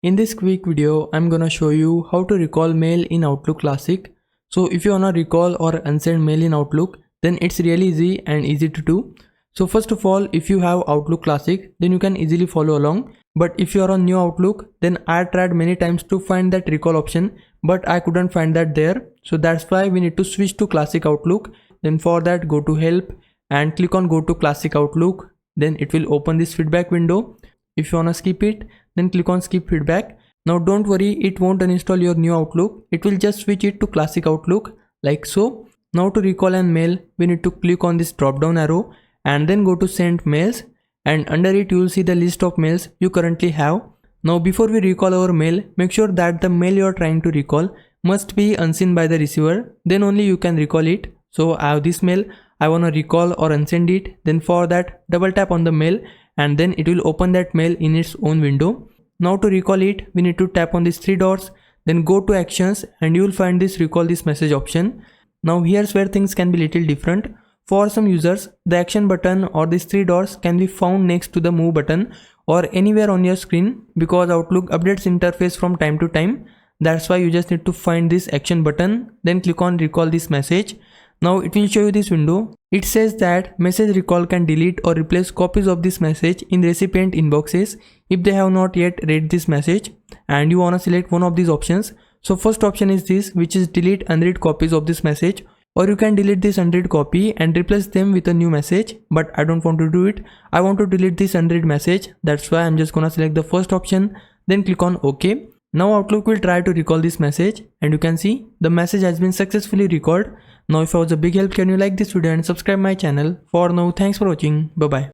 In this quick video, I'm gonna show you how to recall mail in Outlook Classic. So if you wanna recall or unsend mail in Outlook, then it's really easy and easy to do. So first of all, if you have Outlook Classic, then you can easily follow along. But if you are on new Outlook, then I tried many times to find that recall option, but I couldn't find that there. So that's why we need to switch to Classic Outlook. Then for that, go to Help and click on Go to Classic Outlook. Then it will open this feedback window. If you wanna skip it, then click on Skip Feedback. Now don't worry, it won't uninstall your new Outlook. It will just switch it to Classic Outlook like so. Now to recall an mail, we need to click on this drop down arrow and then go to Send Mails, and under it you will see the list of mails you currently have. Now before we recall our mail, make sure that the mail you are trying to recall must be unseen by the receiver, then only you can recall it. So I have this mail, I want to recall or unsend it. Then for that, double tap on the mail and then it will open that mail in its own window. Now to recall it, we need to tap on these three dots, then go to Actions and you will find this Recall this message option. Now here's where things can be little different. For some users, the action button or these three dots can be found next to the move button or anywhere on your screen, because Outlook updates interface from time to time. That's why you just need to find this action button, then click on Recall this message. Now it will show you this window. It says that message recall can delete or replace copies of this message in recipient inboxes if they have not yet read this message, and you wanna select one of these options. So first option is this, which is delete unread copies of this message, or you can delete this unread copy and replace them with a new message, but I don't want to do it. I want to delete this unread message. That's why I'm just gonna select the first option, then click on OK. Now Outlook will try to recall this message and you can see the message has been successfully recalled. Now if I was a big help, can you like this video and subscribe my channel. For now, thanks for watching. Bye bye.